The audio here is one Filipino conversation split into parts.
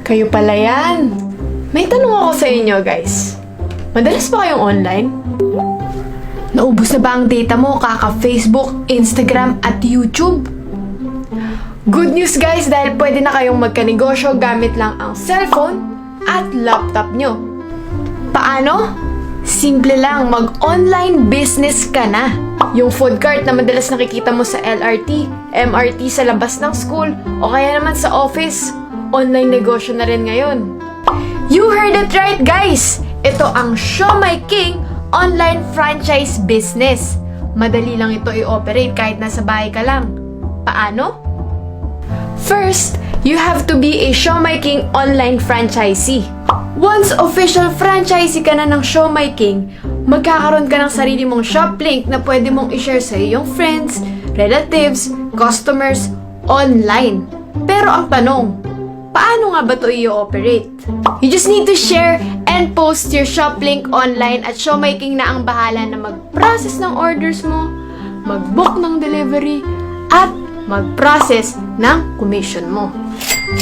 Kayo pala yan. May tanong ako sa inyo, guys. Madalas ba kayong online? Naubos na ba ang data mo kaka-Facebook, Instagram, at YouTube? Good news guys dahil pwede na kayong magkanegosyo gamit lang ang cellphone at laptop nyo. Paano? Simple lang, mag-online business ka na. Yung food cart na madalas nakikita mo sa LRT, MRT sa labas ng school, o kaya naman sa office, online negosyo na rin ngayon. You heard it right guys! Ito ang Siomai King online franchise business. Madali lang ito i-operate kahit nasa bahay ka lang. Paano? First, you have to be a Siomai King online franchisee. Once official franchisee ka na ng Siomai King, magkakaroon ka ng sarili mong shop link na pwede mong i-share sa iyong friends, relatives, customers, online. Pero ang tanong, paano nga ba ito i-operate? You just need to share and post your shop link online at Siomai King na ang bahala na mag-process ng orders mo, mag-book ng delivery, at mag-process ng commission mo.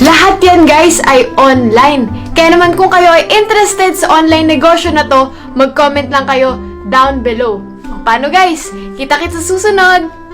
Lahat yan guys ay online. Kaya naman kung kayo ay interested sa online negosyo na to, mag-comment lang kayo down below. Paano guys? Kita-kits sa susunod!